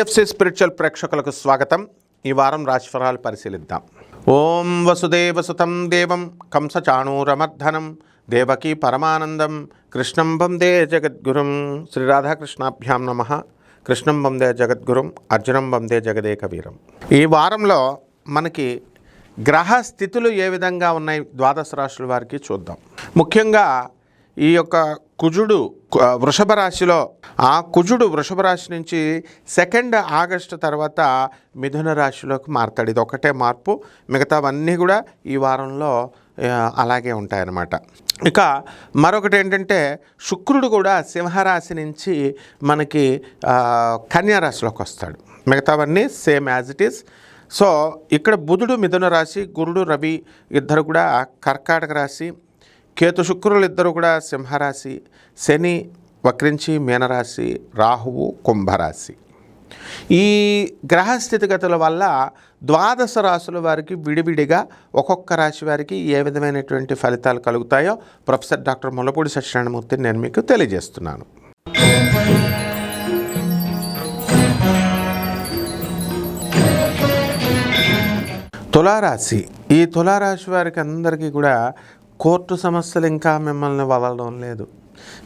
TFC spiritual ప్రేక్షకులకు స్వాగతం. ఈ వారం రాశిఫలాలు పరిశీలిద్దాం. ఓం వసుదేవసుతం దేవం కంసచాణూరమర్ధనం దేవకీ పరమానందం కృష్ణం వందే జగద్గురుం. శ్రీ రాధాకృష్ణాభ్యాం నమః. కృష్ణం వందే జగద్గురుం, అర్జునం వందే జగదేకవీరం. ఈ వారంలో మనకి గ్రహ స్థితులు ఏ విధంగా ఉన్నాయి ద్వాదశ రాశుల వారికి చూద్దాం. ముఖ్యంగా ఈ యొక్క కుజుడు వృషభ రాశిలో, ఆ కుజుడు వృషభ రాశి నుంచి 2 ఆగస్టు తర్వాత మిథున రాశిలోకి మారుతాడు. ఇది ఒకటే మార్పు, మిగతావన్నీ కూడా ఈ వారంలో అలాగే ఉంటాయన్నమాట. ఇక మరొకటి ఏంటంటే శుక్రుడు కూడా సింహరాశి నుంచి మనకి కన్యా రాశిలోకి వస్తాడు. మిగతావన్నీ same as it is. So ఇక్కడ బుధుడు మిథున రాశి, గురుడు రవి ఇద్దరు కూడా కర్కాటక రాశి, కేతు శుక్రులు ఇద్దరు కూడా సింహరాశి, శని వక్రించి మీనరాశి, రాహువు కుంభరాశి. ఈ గ్రహ స్థితిగతుల వల్ల ద్వాదశ రాశుల వారికి విడివిడిగా ఒక్కొక్క రాశి వారికి ఏ విధమైనటువంటి ఫలితాలు కలుగుతాయో ప్రొఫెసర్ డాక్టర్ ముల్లపూడి సత్యనారాయణమూర్తి నేను మీకు తెలియజేస్తున్నాను. తులారాశి. ఈ తులారాశి వారికి అందరికీ కూడా కోర్టు సమస్యలు ఇంకా మిమ్మల్ని వదలడం లేదు.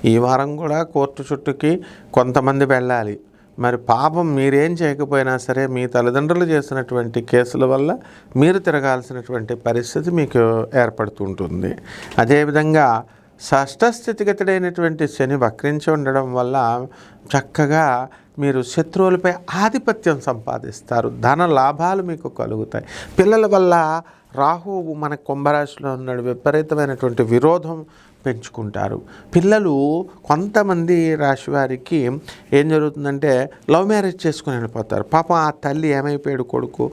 ఈ వారం కూడా కోర్టు చుట్టూకి కొంతమంది వెళ్ళాలి. మరి పాపం మీరేం చేయకపోయినా సరే మీ తల్లిదండ్రులు చేసినటువంటి కేసుల వల్ల మీరు తిరగాల్సినటువంటి పరిస్థితి మీకు ఏర్పడుతుంటుంది. అదేవిధంగా షష్ఠ స్థితిగతుడైనటువంటి శని వక్రించి ఉండడం వల్ల చక్కగా మీరు శత్రువులపై ఆధిపత్యం సంపాదిస్తారు. ధన లాభాలు మీకు కలుగుతాయి. పిల్లల వల్ల రాహువు మన కుంభరాశిలో ఉన్నాడు, విపరీతమైనటువంటి విరోధం పెంచుకుంటారు. పిల్లలు కొంతమంది రాశి వారికి ఏం జరుగుతుందంటే లవ్ మ్యారేజ్ చేసుకుని వెళ్ళిపోతారు. పాపం ఆ తల్లి ఏమైపోయాడు కొడుకు,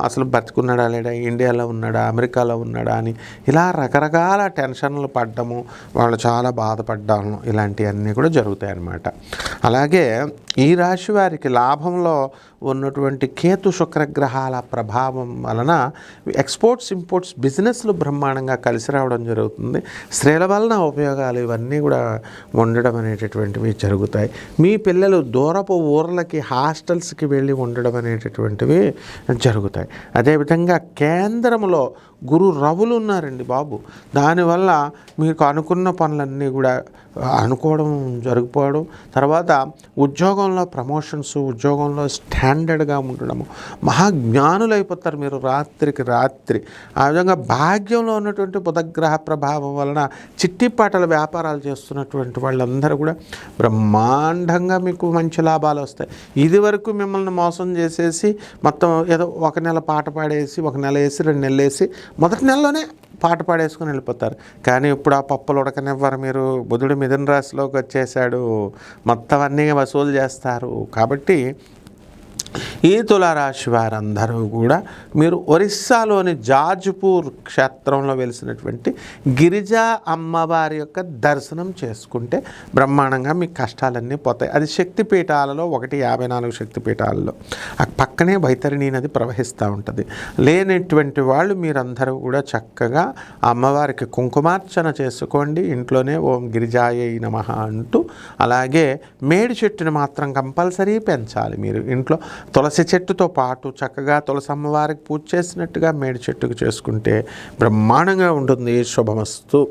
అసలు బతుకున్నాడా లేడా, ఇండియాలో ఉన్నాడా అమెరికాలో ఉన్నాడా అని ఇలా రకరకాల టెన్షన్లు పడ్డము, వాళ్ళు చాలా బాధపడ్డాము, ఇలాంటివన్నీ కూడా జరుగుతాయి అన్నమాట. అలాగే ఈ రాశి వారికి లాభంలో ఉన్నటువంటి కేతు శుక్రగ్రహాల ప్రభావం వలన ఎక్స్పోర్ట్స్ ఇంపోర్ట్స్ బిజినెస్లు బ్రహ్మాండంగా కలిసి రావడం జరుగుతుంది. స్త్రీల వలన ఉపయోగాలు ఇవన్నీ కూడా ఉండడం అనేటటువంటివి జరుగుతాయి. మీ పిల్లలు దూరపు ఊర్లకి హాస్టల్స్కి వెళ్ళి ఉండడం అనేటటువంటివి జరుగుతాయి. అదేవిధంగా కేంద్రంలో గురు రవులు ఉన్నారండి బాబు. దానివల్ల మీకు అనుకున్న పనులన్నీ కూడా అనుకోవడం జరిగిపోవడం, తర్వాత ఉద్యోగంలో ప్రమోషన్స్, ఉద్యోగంలో స్టాండర్డ్గా ఉండడము, మహాజ్ఞానులు అయిపోతారు మీరు రాత్రికి రాత్రి. ఆ విధంగా భాగ్యంలో ఉన్నటువంటి బుధగ్రహ ప్రభావం వలన చిట్టిపాటల వ్యాపారాలు చేస్తున్నటువంటి వాళ్ళందరూ కూడా బ్రహ్మాండంగా మీకు మంచి లాభాలు వస్తాయి. ఇది వరకు మిమ్మల్ని మోసం చేసేసి మొత్తం ఏదో ఒక నెల పాట పాడేసి, ఒక నెల వేసి 2 నెలలు వేసి మొదటి నెలలోనే పాట పాడేసుకుని వెళ్ళిపోతారు. కానీ ఇప్పుడు ఆ పప్పులు ఉడకనివ్వరు. మీరు బుధుడు మిథున రాశిలోకి వచ్చేసాడు, మొత్తం అన్నీ వసూలు చేస్తారు. కాబట్టి ఈ తులారాశి వారందరూ కూడా మీరు ఒరిస్సాలోని జాజ్పూర్ క్షేత్రంలో వెలిసినటువంటి గిరిజా అమ్మవారి యొక్క దర్శనం చేసుకుంటే బ్రహ్మాండంగా మీ కష్టాలన్నీ పోతాయి. అది శక్తిపీఠాలలో 54 శక్తిపీఠాలలో పక్కనే వైతరిణి నది ప్రవహిస్తూ ఉంటుంది. లేనటువంటి వాళ్ళు మీరందరూ కూడా చక్కగా అమ్మవారికి కుంకుమార్చన చేసుకోండి ఇంట్లోనే, ఓం గిరిజాయై నమః అంటూ. అలాగే మేడి చెట్టుని మాత్రం కంపల్సరీ పెంచాలి మీరు ఇంట్లో. తులసి చెట్టుతో పాటు చక్కగా తులసి అమ్మవారికి పూజ చేసినట్టుగా మేడి చెట్టుకు చేసుకుంటే బ్రహ్మాండంగా ఉంటుంది. శుభమస్తు.